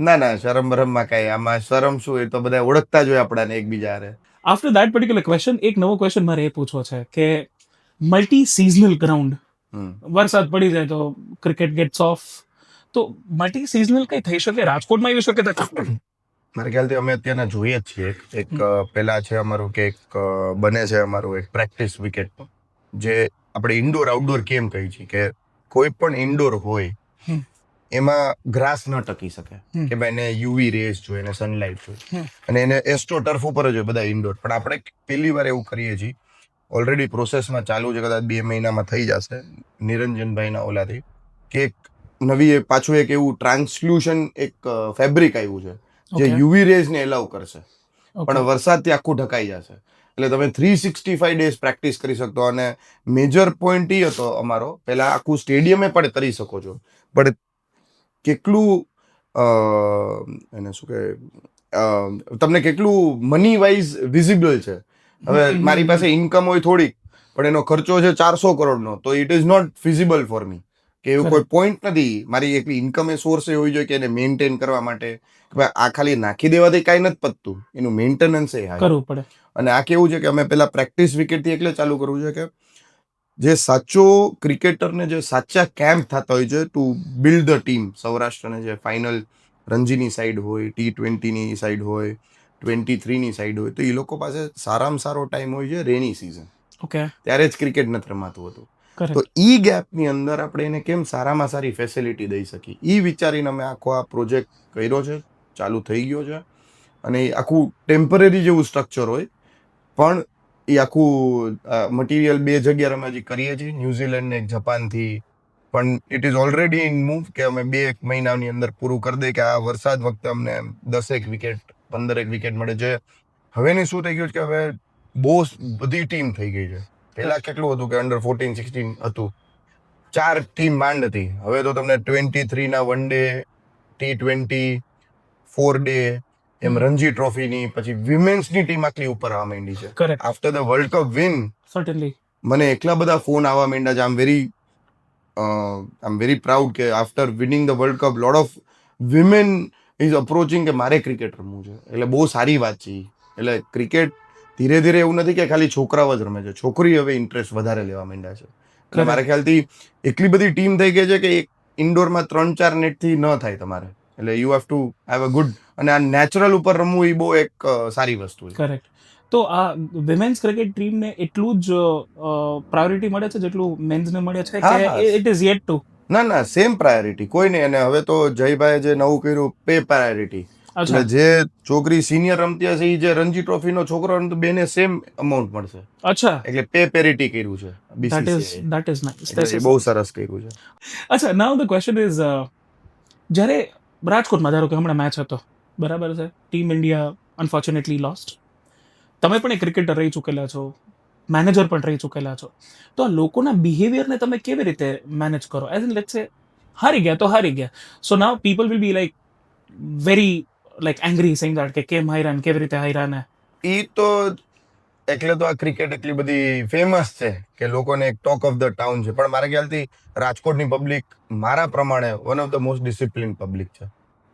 ના, શરમ બરમમાં કાંઈ આમાં શરમ શું, એ તો બધા ઓળખતા જ હોય આપણાને એકબીજા હારે. આફ્ટર દેટ પર્ટિક્યુલર ક્વેશ્ચન, એક નવો ક્વેશ્ચન મારે એ પૂછવો છે કે મલ્ટી સિઝનલ ગ્રાઉન્ડ, વરસાદ પડી જાય તો ક્રિકેટ ગેટ્સ ઓફ, તો મલ્ટી સિઝનલ કઈ થઈ શકે રાજકોટમાં આવી શકે? મારા ખ્યાલથી અમે અત્યારના જોઈએ જ છીએ. એક પહેલા છે અમારું કે એક બને છે અમારું એક પ્રેક્ટિસ વિકેટ, જે આપણે ઇન્ડોર આઉટડોર કેમ કહી છીએ કે કોઈ પણ ઇન્ડોર હોય એમાં ગ્રાસ ન ટકી શકે, કે ભાઈ એને યુવી રેઝ જોઈએ, એને સનલાઇટ જોઈએ, અને એને એસ્ટ્રો ટર્ફ ઉપર જ હોય બધા ઇન્ડોર. પણ આપણે પહેલી વાર એવું કરીએ છીએ, ઓલરેડી પ્રોસેસમાં ચાલુ છે, કદાચ 2 મહિનામાં થઈ જશે નિરંજનભાઈના ઓલાથી, કે એક નવી પાછું એક એવું ટ્રાન્સલ્યુશન એક ફેબ્રિક આવ્યું છે જે Okay. યુવી રેઝ ને એલાવ કરશે, Okay. પણ વરસાદથી આખું ઢકાઈ જશે. એટલે તમે 365 ડેઝ પ્રેક્ટિસ કરી શકતો. અને મેજર પોઈન્ટ એ હતો અમારો, પેલા આખું સ્ટેડિયમે પણ કરી શકો છો, પણ કેટલું એને શું કહે, તમને કેટલું મની વાઇઝ વિઝિબલ છે. હવે મારી પાસે ઇન્કમ હોય થોડીક, પણ એનો ખર્ચો છે 400 કરોડનો, તો it is not feasible for me. કે એવું કોઈ પોઈન્ટ નથી. મારી એકલી ઇન્કમ એ સોર્સ એ હોવી જોઈએ કે એને મેન્ટેન કરવા માટે. કે ભાઈ આ ખાલી નાખી દેવાથી કાંઈ નથી પતતું, એનું મેન્ટેનન્સ એ હાઈ કરવું પડે. અને આ કેવું છે કે અમે પેલા પ્રેક્ટિસ વિકેટથી એટલે ચાલુ કરવું છે કે જે સાચો ક્રિકેટરને જે સાચા કેમ્પ થતા હોય છે ટુ બિલ્ડ ધ ટીમ. સૌરાષ્ટ્રને જે ફાઇનલ રણજીની સાઈડ હોય, T20ની સાઈડ હોય, 23ની સાઈડ હોય, તો એ લોકો પાસે સારામાં સારો ટાઈમ હોય છે રેની સિઝન. ઓકે. ત્યારે જ ક્રિકેટ નથી રમાતું હતું. તો કરેક્ટ. ઈ ગેપની અંદર આપણે એને કેમ સારામાં સારી ફેસિલિટી દઈ શકીએ, ઈ વિચારીને અમે આખો આ પ્રોજેક્ટ કર્યો છે, ચાલુ થઈ ગયો છે. અને એ આખું ટેમ્પરરી જેવું સ્ટ્રક્ચર હોય, પણ એ આખું મટીરિયલ 2 જગ્યાએ અમે હજી કરીએ છીએ, ન્યુઝીલેન્ડ ને એક જાપાનથી. પણ it is already in move કે અમે 2 મહિનાની અંદર પૂરું કરી દઈએ કે આ વરસાદ વખતે અમને 10 વિકેટ 15 વિકેટ મળે. જે હવેની શું થઈ ગયું છે કે હવે બહુ બધી ટીમ થઈ ગઈ છે. પહેલા કેટલું હતું કે અંડર 14, 16 હતું, 4 ટીમ માંડ હતી. હવે તો તમને 23ના વન ડે, T20, 4 ડે, એમ રણજી ટ્રોફીની, પછી વિમેન્સની ટીમ આટલી ઉપર આવવા માંડી છે. Correct. After the World Cup win certainly. મને એટલા બધા ફોન આવવા માંડ્યા છે. આઈ એમ વેરી પ્રાઉડ કે after winning the World Cup lot of women is approaching કે મારે ક્રિકેટ રમવું છે. એટલે બહુ સારી વાત છે ઈ. એટલે ક્રિકેટ ધીરે ધીરે એવું નથી કે ખાલી છોકરાઓ જ રમે છે, છોકરી હવે ઇન્ટરેસ્ટ વધારે લેવા માંડ્યા છે. એટલે મારા ખ્યાલથી એટલી બધી ટીમ થઈ ગઈ છે કે એક ઇન્ડોરમાં 3-4 નેટથી ન થાય તમારે. એટલે you have to have a good, અને આ નેચરલ ઉપર રમવું એ બહુ એક સારી વસ્તુ છે. કરેક્ટ. તો આ વિમેન્સ ક્રિકેટ ટીમને એટલું જ પ્રાયોરિટી મળે છે જેટલું મેન્સને મળે છે હા, કે હા. It is yet to? ના સેમ પ્રાયોરિટી કોઈ નહીં. અને હવે તો જયભાઈ જે નવું કર્યું પે પ્રાયોરિટી, એટલે જે છોકરી સિનિયર રમતી હશે એ જે રણજી ટ્રોફીનો છોકરો રમતો બેને સેમ અમાઉન્ટ મળશે. અચ્છા. એટલે પે પેરિટી કર્યું છે BCCI. that is nice. એટલે એ બહુ સરસ કર્યું છે. અચ્છા, નાઉ ધ ક્વેશ્ચન ઇઝ, જ્યારે રાજકોટમાં ધારો કે હમણાં મેચ હતો, બરાબર છે, ટીમ ઇન્ડિયા અનફોર્ચ્યુનેટલી લોસ્ટ. તમે પણ એક ક્રિકેટર રહી ચૂકેલા છો, મેનેજર પણ રહી ચૂકેલા છો, તો આ લોકોના બિહેવિયરને તમે કેવી રીતે મેનેજ કરો? એઝ ઇન લેટ્સ સે હારી ગયા તો હારી ગયા, so now people will be like very like angry saying that કે કેમ હાર્યા ને કેવી રીતે હાર્યા ને. ઈ તો એટલે તો આ ક્રિકેટ એટલી બધી ફેમસ છે કે લોકોને એક ટોક ઓફ ધ ટાઉન છે. પણ મારા ખ્યાલથી રાજકોટની પબ્લિક મારા પ્રમાણે one of the most discipline public છે.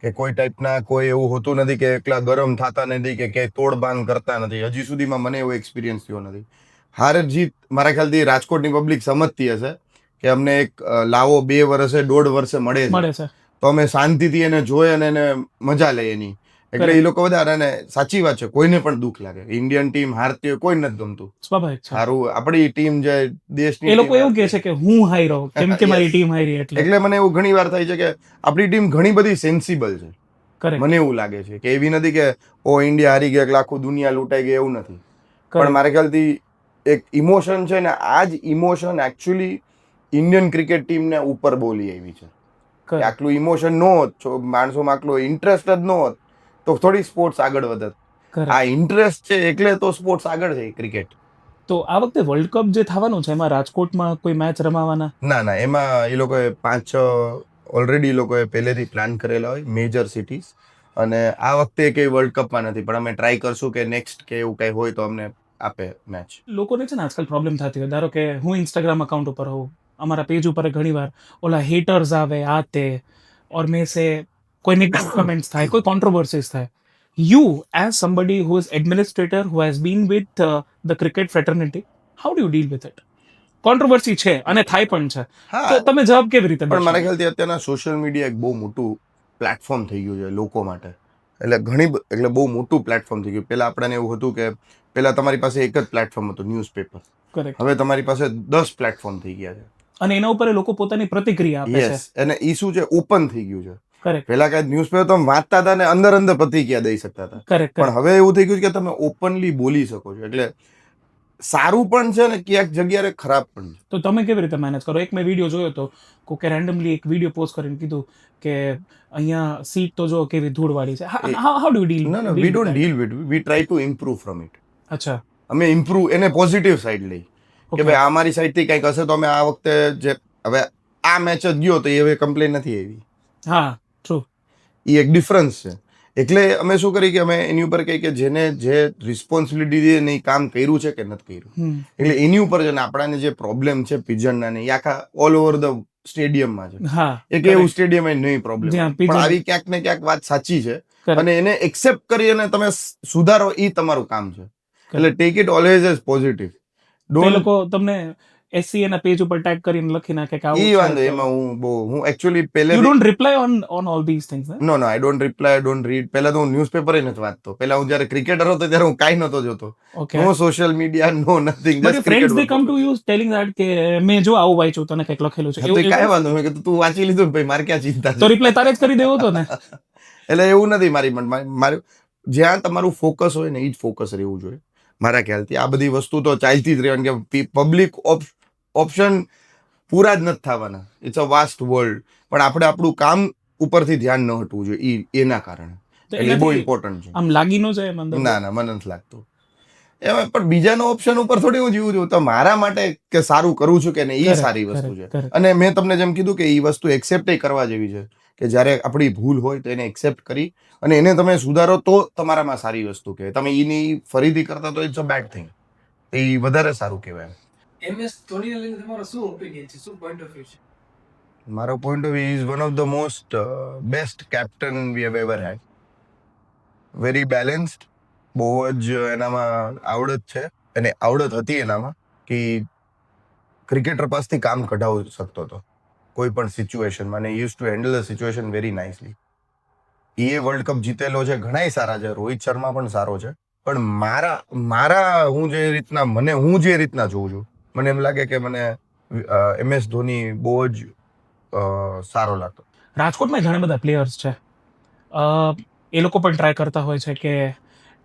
કે કોઈ ટાઈપના કોઈ એવું હોતું નથી કે એકલા ગરમ થતા નથી કે ક્યાંય તોડબાન કરતા નથી. હજી સુધીમાં મને એવો એક્સપિરિયન્સ થયો નથી. હાર જીત મારા ખ્યાલથી રાજકોટની પબ્લિક સમજતી હશે કે અમને એક લાવો 2 વર્ષે 1.5 વર્ષે મળે છે, તો અમે શાંતિથી એને જોઈએ અને એને મજા લે એની. એટલે એ લોકો વધારે, અને સાચી વાત છે, કોઈને પણ દુઃખ લાગે. ઇન્ડિયન ટીમ હારતી હોય કોઈ નથી ગમતું. સ્વાભાવિક છે. સારું આપણી ટીમ જે દેશની, એ લોકો એવું કહે છે કે હું હાર્યો કેમ કે મારી ટીમ હારી. એટલે મને એવું ઘણી વાર થાય છે કે આપણી ટીમ ઘણી બધી સેન્સિબલ છે. મને એવું લાગે છે કે એવી નથી કે ઓ ઇન્ડિયા હારી ગયા એટલે આખું દુનિયા લૂંટાઈ ગઈ, એવું નથી. પણ મારા ખ્યાલથી એક ઇમોશન છે ને, આ જ ઇમોશન એકચ્યુઅલી ઇન્ડિયન ક્રિકેટ ટીમને ઉપર બોલી આવી છે. કે આટલું ઇમોશન ન હોત, માણસોમાં આટલો ઇન્ટરેસ્ટ જ ન હોત, તો થોડી સ્પોર્ટ્સ આગળ વધત. આ ઇન્ટરેસ્ટ છે એટલે તો સ્પોર્ટ્સ આગળ છે ક્રિકેટ. તો આ વખતે વર્લ્ડ કપ જે થવાનું છે એમાં રાજકોટમાં કોઈ મેચ રમાવાના? ના, એમાં એ લોકોએ 5-6 ઓલરેડી એ લોકોએ પહેલેથી પ્લાન કરેલા હોય મેજર સિટીઝ. અને આ વખતે કંઈ વર્લ્ડ કપમાં નથી, પણ અમે ટ્રાય કરશું કે નેક્સ્ટ કે એવું કંઈ હોય તો અમને આપે મેચ. લોકોને છે ને આજકાલ પ્રોબ્લેમ થતી હોય, ધારો કે હું ઇન્સ્ટાગ્રામ અકાઉન્ટ ઉપર હોઉં, અમારા પેજ ઉપર ઘણીવાર ઓલા હેટર્સ આવે, આ તે, ઓર મેં સે કોઈ નેગેટિવ કમેન્ટ્સ થાય, કોઈ કોન્ટ્રોવર્સીસ થાય. You, as somebody who is administrator, who has been with the cricket fraternity, how do you deal with it? Controversy છે અને થાય પણ છે, તો તમે જવાબ કેવી રીતે? પણ મારા ખ્યાલથી અત્યારના સોશિયલ મીડિયા એક બહુ મોટું પ્લેટફોર્મ થઈ ગયું છે લોકો માટે. એટલે બહુ મોટું પ્લેટફોર્મ થઈ ગયું. પહેલા આપણને એવું હતું કે પહેલા તમારી પાસે એક જ પ્લેટફોર્મ હતું, ન્યૂઝપેપર. હવે તમારી પાસે 10 પ્લેટફોર્મ થઈ ગયા છે, અને એના ઉપર લોકો પોતાની પ્રતિક્રિયા આપે છે. અને ઈ શું છે, ઓપન થઈ ગયું છે. પહેલા કઈ ન્યૂઝપેપર તમે વાંચતા હતા ને અંદર પ્રતિક્રિયા દઈ શકતા હતા, પણ હવે એવું થઈ ગયું કે તમે ઓપનલી બોલી શકો છો. એટલે સારું પણ છે ને ક્યાંક જગ્યાએ ખરાબ પણ છે. તો તમે કેવી રીતે મેનેજ કરો? એક મેં વિડીયો જોયો હતો, કોકે રેન્ડમલી એક વિડીયો પોસ્ટ કરીને કીધું કે અહીંયા સીટ તો જો કેવી ધૂળવાળી છે. How do deal No, we deal with don't that? deal with it. We try to improve from it. અચ્છા, અમે ઇમ્પ્રુવ એને પોઝિટિવ સાઈડ લઈ કે ઓકે. ભાઈ અમારી સાઈડથી કંઈક હશે તો અમે આ વખતે જે હવે આ મેચ જ ગયો તો એ હવે કમ્પ્લેન નથી આવી. હા, ટ્રુ. એ એક ડિફરન્સ છે. એટલે અમે શું કરી કે અમે એની ઉપર કહી કે જેને જે રિસ્પોન્સિબિલિટી ને કામ કર્યું છે કે નથી કર્યું, એટલે એની ઉપર છે ને આપણાને જે પ્રોબ્લેમ છે પિજનના ને એ આખા ઓલ ઓવર ધ સ્ટેડિયમમાં છે. હા, એક એવું સ્ટેડિયમ નહીં પ્રોબ્લેમ, જ્યાં પણ pigeon- આવી ક્યાંક ને ક્યાંક વાત સાચી છે Correct. અને એને એક્સેપ્ટ કરી અને તમે સુધારો એ તમારું કામ છે. એટલે take it always as positive. તો એ ડોન્ટ લોકો તમને SCA ના પેજ ઉપર ટેગ કરીને લખી નાખે કે આવું ઈ છે વાંધો તો- એમાં હું એકચ્યુઅલી પહેલે You don't reply on all these things, eh? No I don't reply, I don't read. પહેલા તો હું ન્યૂઝપેપર નથી વાંચતો. પહેલા હું જ્યારે ક્રિકેટર હતો ત્યારે હું કાંઈ નહોતો જોતો. Okay. No social media, no nothing. But your friends, they come to you telling that કે મેં જો આવું વાંચ્યું તને કંઈક લખેલું છે. તો કાંઈ વાંધો મેં કીધું તું વાંચી લીધું ને ભાઈ મારે ક્યાં ચિંતા તો છે. રિપ્લાય તારે જ કરી દેવો હતો ને. એટલે એવું નથી મારી મારું જ્યાં તમારું ફોકસ હોય ને એ જ ફોકસ રહેવું જોઈએ મારા ખ્યાલથી. આ બધી વસ્તુ તો ચાલતી જ રહેવાની કે પબ્લિક ઓપ્શન પૂરા જ નથી થવાના. It's a vast world. પણ આપણે આપણું કામ ઉપરથી ધ્યાન ન હટવું જોઈએ એના કારણે. તો એટલે એ બહુ એનાથી ઇમ્પોર્ટન્ટ છે. આમ લાગી ન જાય એમ અંદર? ના મને નથી લાગતું. એમાં પણ બીજાનો ઓપ્શન ઉપર થોડી હું જીવું છું. તો મારા માટે કે સારું કરું છું કે નહીં એ Correct, સારી વસ્તુ correct, છે. correct. અને મેં તમને જેમ કીધું કે એ વસ્તુ એક્સેપ્ટ કરવા જેવી છે કે જ્યારે આપણી ભૂલ હોય તો એને એક્સેપ્ટ કરી અને એને તમે સુધારો તો તમારામાં સારી વસ્તુ કહેવાય. તમે એની ફરીથી કરતા તો ઇટ્સ અ બેડ થિંગ. એ વધારે સારું કહેવાય. MS ધોનીને લઈને તમારો શું ઓપિનિયન છે, શું પોઈન્ટ ઓફ વ્યૂ છે? મારો point of view is one of the most best captain we have ever head. Very balanced. બહુ જ એનામાં આવડત છે અને આવડત હતી એનામાં કે ક્રિકેટર પાસથી કામ કઢાવી શકતો હતો કોઈ પણ સિચ્યુએશનમાં અને use to handle the situation very nicely. એ વર્લ્ડ કપ જીતેલો છે, ઘણાય સારા છે, રોહિત શર્મા પણ સારો છે. પણ મારા હું જે રીતના જોઉં છું મને એમ લાગે કે મને MS ધોની બહુ જ સારો લાગતો. રાજકોટમાં ઘણા બધા પ્લેયર્સ છે. એ લોકો પણ ટ્રાય કરતા હોય છે કે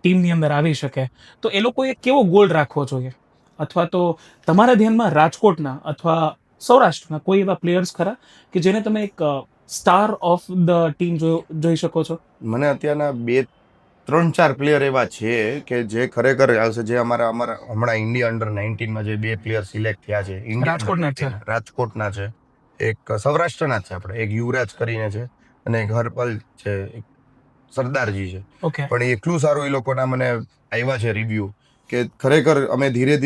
ટીમની અંદર આવી શકે. તો એ લોકોએ કેવો ગોલ રાખવો જોઈએ? અથવા તો તમારા ધ્યાનમાં રાજકોટના અથવા સૌરાષ્ટ્રના કોઈ એવા પ્લેયર્સ ખરા કે જેને તમે એક સ્ટાર ઓફ ધ ટીમ જોઈ શકો છો? મને અત્યારના 3-4 પ્લેયર એવા છે કે જે ખરેખર આવશે, જે અમારા હમણાં ઇન્ડિયા અંડર 19માં જે 2 પ્લેયર સિલેક્ટ થયા છે રાજકોટના જ છે. રાજકોટના છે. એક સૌરાષ્ટ્રના જ છે આપણે, એક યુવરાજ કરીને છે અને એક હરપલ છે, એક સરદારજી છે. ઓકે. પણ એટલું સારું એ લોકોના મને આવ્યા છે રિવ્યુ કે ખરેખર અમે ધીરે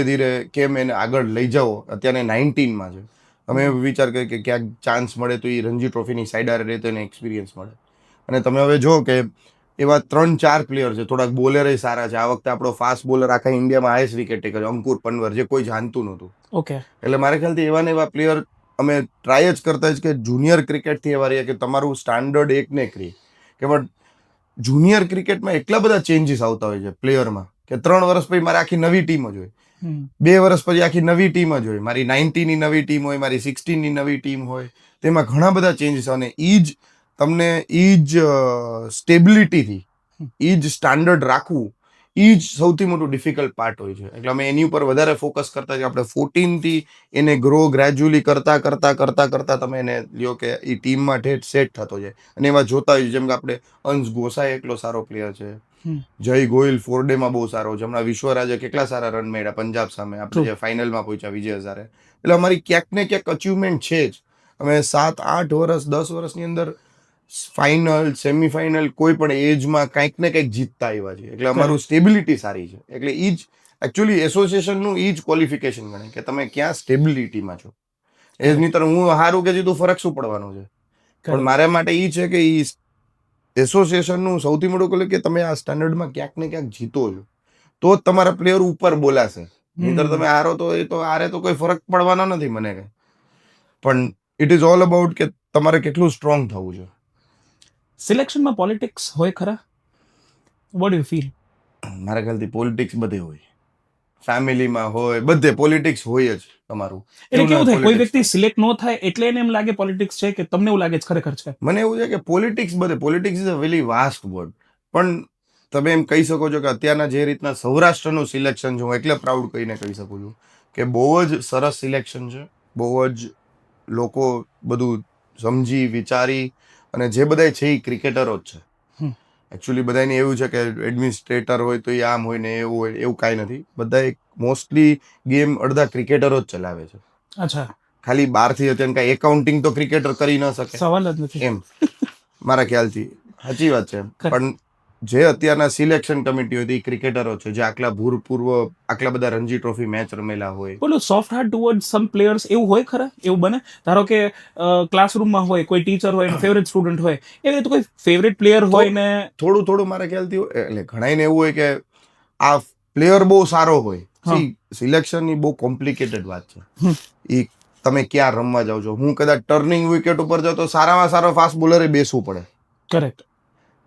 ધીરે કેમ એને આગળ લઈ જાઓ. અત્યારે 19માં છે. અમે વિચાર કરીએ કે ક્યાંક ચાન્સ મળે તો એ રણજી ટ્રોફીની સાઈડ આરે રહે તો એને એક્સપિરિયન્સ મળે. અને તમે હવે જો કે એવા 3-4 પ્લેયર છે. થોડાક બોલર સારા છે. આ વખતે આપણો ફાસ્ટ બોલર આખા ઇન્ડિયામાં હાઈએસ્ટ વિકેટ ટેકર અંકુર પનવર, જે કોઈ જાણતું નહોતું. ઓકે. એટલે મારા ખ્યાલથી એવા ને એવા પ્લેયર અમે ટ્રાય જ કરતા જ કે જુનિયર ક્રિકેટથી એવા રહીએ કે તમારું સ્ટાન્ડર્ડ એક ને કરીએ કે બટ જુનિયર ક્રિકેટમાં એટલા બધા ચેન્જીસ આવતા હોય છે પ્લેયરમાં કે 3 વર્ષ પછી મારે આખી નવી ટીમ જ હોય, 2 વર્ષ પછી આખી નવી ટીમ જ હોય, મારી 90ની નવી ટીમ હોય, મારી 16ની નવી ટીમ હોય. તેમાં ઘણા બધા ચેન્જીસ આવે અને એ જ સ્ટેબિલિટીથી એ જ સ્ટાન્ડર્ડ રાખવું એ જ સૌથી મોટું ડિફિકલ્ટ પાર્ટ હોય છે. એટલે અમે એની ઉપર વધારે ફોકસ કરતા કે આપણે 14થી એને ગ્રો ગ્રેજ્યુઅલી કરતા તમે એને લ્યો કે એ ટીમમાં ઠેઠ સેટ થતો જાય. અને એમાં જોતા હોય જેમ કે આપણે અંશ ગોસાઈ એટલો સારો પ્લેયર છે, જય ગોયલ 4 ડેમાં બહુ સારો છે, હમણાં વિશ્વરાજે કેટલા સારા રન મેળ્યા પંજાબ સામે, આપણે જે ફાઇનલમાં પહોંચ્યા વિજય હઝારે. એટલે અમારી ક્યાંક ને ક્યાંક અચીવમેન્ટ છે જ. અમે 7-8 વર્ષ 10 વર્ષની અંદર ફાઇનલ, સેમીફાઇનલ કોઈ પણ એજમાં કંઈક ને કંઈક જીતતા આવ્યા છે. એટલે અમારું સ્ટેબિલિટી સારી છે. એટલે એ જ એકચ્યુઅલી એસોસિએશનનું એ જ ક્વોલિફિકેશન ગણાય કે તમે ક્યાં સ્ટેબિલિટીમાં છો. એ જ નહીંતર હું હારું કે જીતું ફરક શું પડવાનો છે. પણ મારા માટે એ છે કે એ એસોસિએશનનું સૌથી મોટું કહે કે તમે આ સ્ટાન્ડર્ડમાં ક્યાંક ને ક્યાંક જીતો છો તો જ તમારા પ્લેયર ઉપર બોલાશે. નહીંતર તમે હારો તો એ તો હારે તો કોઈ ફરક પડવાનો નથી મને કંઈ. પણ ઇટ ઇઝ ઓલ અબાઉટ કે તમારે કેટલું સ્ટ્રોંગ થવું છે. સિલેક્શનમાં પોલિટિક્સ હોય ખરા? What you feel? મારા ખ્યાલથી પોલિટિક્સ બધે હોય, ફેમિલીમાં હોય, બધે પોલિટિક્સ હોય જ તમારું. એટલે કેવું થાય, કોઈ વ્યક્તિ સિલેક્ટ ન થાય એટલે એને એમ લાગે પોલિટિક્સ છે કે તમને એવું લાગે છે ખરેખર છે? મને એવું છે કે politics is a very vast word. પણ તમે એમ કહી શકો છો કે અત્યારના જે રીતના સૌરાષ્ટ્રનું સિલેક્શન છે, હું એટલે પ્રાઉડ કહીને કહી શકું છું કે બહુ જ સરસ સિલેક્શન છે. બહુ જ લોકો બધું સમજી વિચારી અને જે બધાય છે એ ક્રિકેટરો જ છે. હમ. એકચ્યુઅલી બધાને એવું છે કે એડમિનિસ્ટ્રેટર હોય તો એ આમ હોય ને એવું હોય, એવું કાંઈ નથી. બધા મોસ્ટલી ગેમ અડધા ક્રિકેટરો જ ચલાવે છે. અચ્છા, ખાલી બહારથી અત્યારે કાંઈ એકાઉન્ટિંગ તો ક્રિકેટર કરી ન શકે સવાલ જ નથી. એમ મારા ખ્યાલથી. સાચી વાત છે. Correct. પણ જે અત્યારના સિલેક્શન કમિટી હોય એ ક્રિકેટરો છે, જે આટલા બધા રણજી ટ્રોફી મેચ રમેલા હોય. બોલો સોફ્ટ હાર્ટ ટુવર્ડ સમ પ્લેયર્સ એવું હોય ખરા? એવું બને? ધારો કે ક્લાસરૂમમાં હોય કોઈ ટીચર હોય ફેવરેટ સ્ટુડન્ટ હોય, એવી રીતે કોઈ ફેવરેટ પ્લેયર હોય ને થોડું મારા ખ્યાલથી એટલે ઘણાઈને એવું હોય કે આ પ્લેયર બહુ સારો હોય. હા. સિલેક્શન ની બહુ કોમ્પ્લિકેટેડ વાત છે. હમ. એ તમે ક્યાં રમવા જાઓ છો. હું કદાચ ટર્નિંગ વિકેટ ઉપર જાઉં તો સારામાં સારો ફાસ્ટ બોલરે બેસવું પડે. કરેક્ટ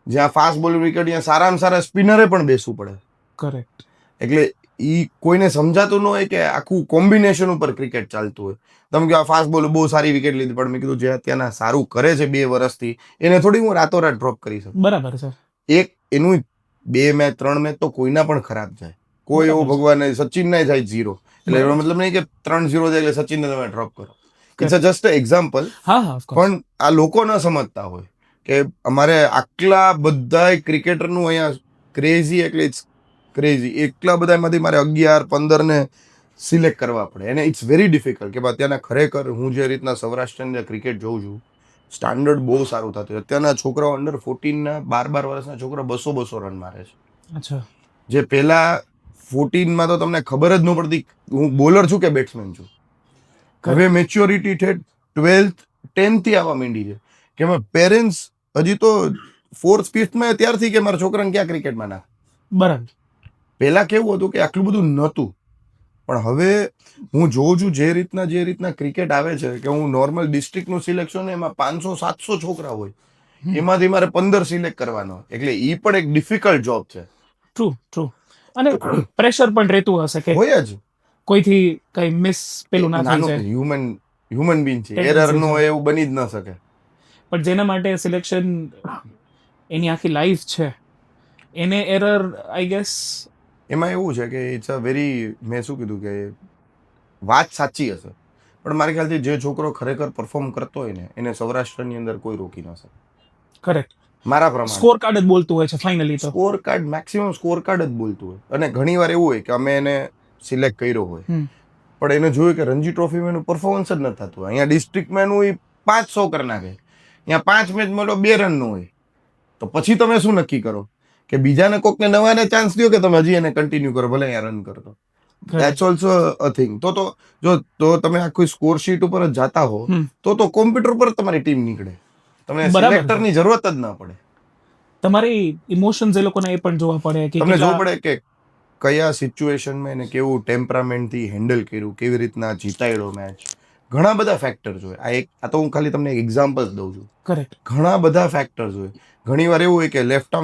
જ્યાં ફાસ્ટ બોલિંગ વિકેટ ત્યાં સારામાં સારા સ્પિનરે પણ બેસવું પડે. કરેક્ટ એટલે ઈ કોઈને સમજાતું ન હોય કે આખું કોમ્બિનેશન ઉપર ક્રિકેટ ચાલતું હોય. તમે કહો આ ફાસ્ટ બોલ બહુ સારી વિકેટ લીધી, પણ મેં કીધું જે અત્યારના સારું કરે છે 2 વર્ષથી, એને થોડી હું રાતોરાત ડ્રોપ કરી શકું. બરાબર છે. એનું 2 મેચ 3 મેચ તો કોઈના પણ ખરાબ જાય. કોઈ એવો બરાબર છે. ભગવાન નહીં, સચિન ના જાય 0. એટલે એનો બરાબર. મતલબ નહીં કે 3-0 જાય એટલે સચિનને તમે ડ્રોપ કરો. It's just a example. હા હા of course. પણ આ લોકો ન સમજતા હોય કે અમારે આટલા બધા ક્રિકેટરનું અહીંયા ક્રેઝી, એટલે ઇટ્સ ક્રેઝી. એટલા બધામાંથી મારે 11-15 ને સિલેક્ટ કરવા પડે. અને ઇટ્સ વેરી ડિફિકલ્ટ કે અત્યારના ખરેખર હું જે રીતના સૌરાષ્ટ્રની ક્રિકેટ જોઉં છું, સ્ટાન્ડર્ડ બહુ સારું થતું. અત્યારના છોકરાઓ અંડર 14 ના 12 વર્ષના છોકરા 200 રન મારે છે. અચ્છા, જે પેલા 14 માં તો તમને ખબર જ ન પડતી હું બોલર છું કે બેટ્સમેન છું. હવે મેચ્યોરિટી છે 12th 10th થી આવવા માંડી છે કે મેં પેરેન્ટ્સ હજી તો 4th 5th માં ત્યારથી કે મારા છોકરાને ક્યાં ક્રિકેટમાં નાખ. બરાબર. પેલા કેવું હતું કે આટલું બધું નહોતું, પણ હવે હું જોઉં છું જે રીતના ક્રિકેટ આવે છે કે હું નોર્મલ ડિસ્ટ્રિક્ટનું સિલેક્શન એમાં 500-700 છોકરા હોય, એમાંથી મારે 15 સિલેક્ટ કરવાનો. એટલે ઈ પણ એક ડિફિકલ્ટ જોબ છે. ટ્રુ. અને પ્રેશર પણ રહેતું હશે કે હોય જ. કોઈથી કઈ મિસ પેલું ના થઈ નાનું જાય. હ્યુમન બીન છે, Tendency એરર નો છે. હોય એવું બની જ ન શકે. પણ જેના માટે સિલેક્શન એની આખી લાઈફ છે, એને એરર આઈ ગેસ. એમાં એવું છે કે ઇટ્સ અ વેરી, મેં શું કીધું કે વાત સાચી હશે, પણ મારા ખ્યાલથી જે છોકરો ખરેખર પરફોર્મ કરતો હોય ને એને સૌરાષ્ટ્રની અંદર કોઈ રોકી ન શકે. કરેક્ટ. મારા પ્રમાણે સ્કોર કાર્ડ જ બોલતું હોય છે ફાઇનલી તો. Score card, maximum score card જ બોલતું હોય. અને ઘણી વાર એવું હોય કે અમે એને સિલેક્ટ કર્યો હોય, હમ. પણ એને જોયું કે રણજી ટ્રોફીમાં એનું પરફોર્મન્સ જ નથી થતું. અહીંયા ડિસ્ટ્રિક્ટમાં એનું 500 કરી નાખે, અહીંયા 5 મેચમાં 2 રનનું હોય, તો પછી તમે શું નક્કી કરો કે બીજાને કોકને નવાને ચાન્સ દો કે તમે હજી એને કન્ટિન્યુ કરો, ભલે અહીંયા રન કરતો. That's also a thing. તો તમે આખી સ્કોર શીટ ઉપર જ જાતા હો હમ. તો કોમ્પ્યુટર પર તમારી ટીમ નીકળે, તમને બરાબર છે. સિલેક્ટરની જરૂરત જ ના પડે. તમારી ઇમોશન્સ એ લોકોને એ પણ જોવા પડે કે તમને જોવું કેટલા- પડે કે કયા સિચ્યુએશનમાં એને કેવું ટેમ્પરામેન્ટથી હેન્ડલ કર્યું, કેવી રીતના જીતાડ્યો મેચ. ઘણા બધા ફેક્ટર્સ હોય. આ તો હું ખાલી તમને એક એક્ઝામ્પલ દઉં છું. કરેક્ટ. ઘણા બધા ફેક્ટર્સ હોય. ઘણી વાર એવું હોય કે લેફ્ટ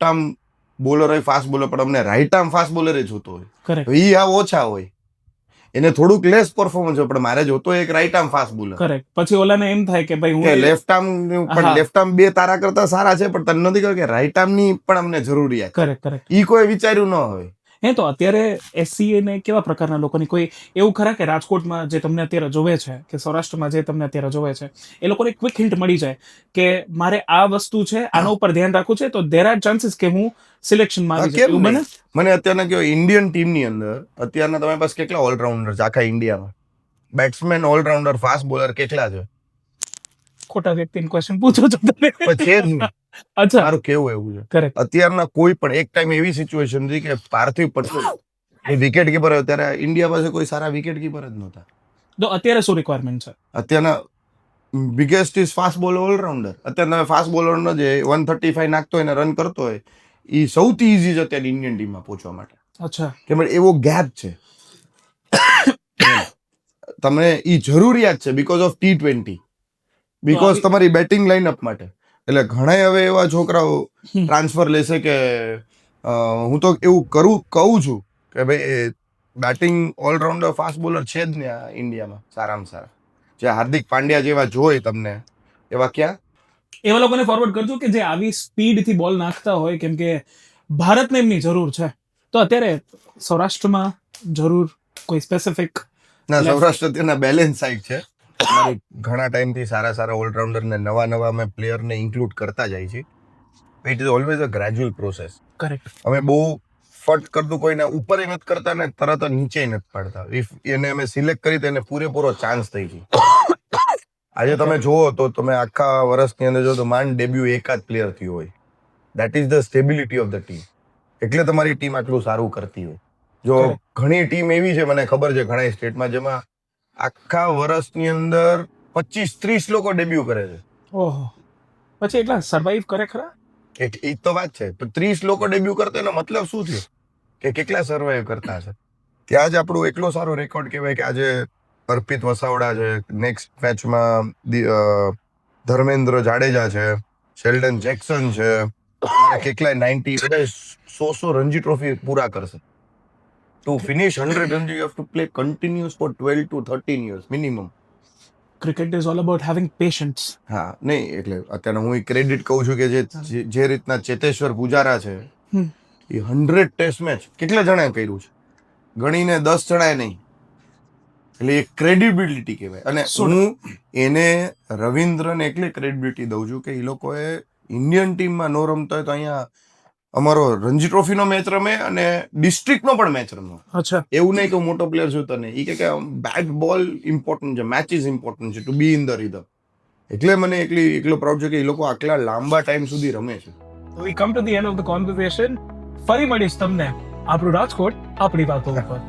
આર્મ બોલર હોય, ફાસ્ટ બોલર, પણ અમને રાઈટ આર્મ ફાસ્ટ બોલર જોતો હોય. કરેક્ટ. તો એ આ ઓછા હોય, એને થોડુંક લેસ પરફોર્મન્સ હોય, પણ મારે જોતો હોય એક right arm fast bowler. Correct. પછી ઓલાને એમ થાય કે ભાઈ કે હું લેફ્ટ આર્મ, પણ હા. લેફ્ટ આર્મ 2 તારા કરતા સારા છે, પણ તને નથી ખબર કે રાઈટ આર્મ ની પણ અમને જરૂરિયાત છે. કરેક્ટ. ઈ કોઈ વિચાર્યું ન હોય. હે તો અત્યારે એસસીએ ને કેવા પ્રકારના લોકોની કોઈ એવું ખરા કે રાજકોટમાં જે તમને અત્યારે જોવે છે કે સૌરાષ્ટ્રમાં જે તમને અત્યારે જોવે છે એ લોકોને ક્વિક હિન્ટ મળી જાય કે મારે આ વસ્તુ છે, આના ઉપર ધ્યાન રાખવું છે, તો દેર આર ચાન્સીસ કે હું સિલેક્શનમાં આવી જાય, કેમ એવું નહીં? બને? મને અત્યારના કયો ઇન્ડિયન ટીમની અંદર અત્યારના તમારી પાસે કેટલા ઓલરાઉન્ડર છે આખા ઇન્ડિયામાં? બેટ્સમેન, ઓલરાઉન્ડર, ફાસ્ટ બોલર કેટલા છે? ખોટા વ્યક્તિને ક્વેશ્ચન પૂછો છો તમે. પણ છે જ નહીં. અચ્છા. મારું કેવું એવું છે, કરેક્ટ. અત્યારના કોઈ પણ એક ટાઈમ એવી સિચ્યુએશન હતી કે પાર્થિવ પટેલ એ વિકેટ કીપર હતો, ત્યારે ઇન્ડિયા પાસે કોઈ સારા વિકેટ કીપર જ નહોતા. તો અત્યારે શું રિક્વાયરમેન્ટ છે? અત્યારના biggest is fast bowler, all rounder. અત્યારે તમે ફાસ્ટ બોલરનો જે 135 નાખતો હોય ને રન કરતો હોય, એ સૌથી ઈઝી છે અત્યારે ઇન્ડિયન ટીમમાં પહોંચવા માટે. અચ્છા. કે ભાઈ એવો ગેપ છે. તમને ઈ જરૂરિયાત છે બીકોઝ ઓફ T20, બીકોઝ તમારી બેટિંગ લાઇનઅપ માટે. એટલે ઘણા હવે એવા છોકરાઓ ટ્રાન્સફર લેશે કે હું તો એવું કહું છું કે ભાઈ બેટિંગ ઓલરાઉન્ડર ફાસ્ટ બોલર છે જ ને આ ઇન્ડિયામાં સારામાં સારા. જે હાર્દિક પાંડ્યા જેવા જોઈ તમને, એવા ક્યાં એવા લોકોને ફોરવર્ડ કરજો કે જે આવી સ્પીડથી બોલ નાખતા હોય, કેમ કે ભારતને એમની જરૂર છે. તો અત્યારે સૌરાષ્ટ્રમાં જરૂર કોઈ સ્પેસિફિક? ના, સૌરાષ્ટ્ર અત્યારના બેલેન્સ સાઇડ છે. અમારી ઘણા ટાઈમથી સારા ઓલરાઉન્ડર ને નવા અમે પ્લેયરને ઇન્ક્લુડ કરતા જાય છે. It is always a gradual process. Correct. અમે બહુ ફટ કરતું કોઈને ઉપર નથી કરતા ને તરત જ નીચે નથી પાડતા. ઇફ એને અમે સિલેક્ટ કરી તો એને પૂરેપૂરો ચાન્સ થઈ છે. આજે તમે જુઓ તો તમે આખા વર્ષની અંદર જો તો માંડ ડેબ્યુ એકાદ પ્લેયર થયું હોય. That is the stability of the team. એટલે તમારી ટીમ આટલું સારું કરતી હોય. જો ઘણી ટીમ એવી છે, મને ખબર છે ઘણા સ્ટેટમાં, જેમાં આખા વર્ષની અંદર 25-30 લોકો ડેબ્યુ કરે છે. ઓહો, પછી એટલા સર્વાઈવ કરે ખરા? એ તો વાત છે. પણ 30 લોકો ડેબ્યુ કરતા એનો મતલબ શું થયો કે કેટલા સર્વાઈવ કરતા હશે. ત્યાં જ આપણું એટલો સારો રેકોર્ડ કહેવાય કે આજે અર્પિત વસાવડા છે, નેક્સ્ટ મેચમાં ધર્મેન્દ્ર જાડેજા છે, શેલ્ડન જેક્સન છે, કેટલાય 90 બધા 100 રણજી ટ્રોફી પૂરા કરશે. To finish 100 Ranji you have to play continuous for 12 to 13 years minimum. Cricket is all about having patience. હા, નહીં એટલે અત્યારે હું ક્રેડિટ કહું છું કે જે રીતના ચેતેશ્વર પૂજારા છે એ 100 ટેસ્ટ મેચ કેટલા જણાએ કર્યું છે? ગણીને 10 જણાએ નહીં. એટલે એ ક્રેડિબિલિટી કહેવાય. અને હું એને રવિન્દ્રને એટલે ક્રેડિબિલિટી દઉં છું કે એ લોકોએ ઇન્ડિયન ટીમમાં ન રમતા હોય તો અહીંયા અમારો રણજી ટ્રોફીનો મેચ રમે અને ડિસ્ટ્રિક્ટનો પણ મેચ રમે. અચ્છા. એવું નહીં કે મોટો પ્લેયર છું તને, એ કે બેટ બોલ ઇમ્પોર્ટન્ટ છે, મેચ ઇઝ ઇમ્પોર્ટન્ટ છે to be in the rhythm. એટલે મને એકલો પ્રાઉડ છે કે એ લોકો આટલા લાંબા ટાઈમ સુધી રમે છે. We come to the end of the conversation. ફરી મળીશ તમને આપણું રાજકોટ આપણી વાતો ઉપર.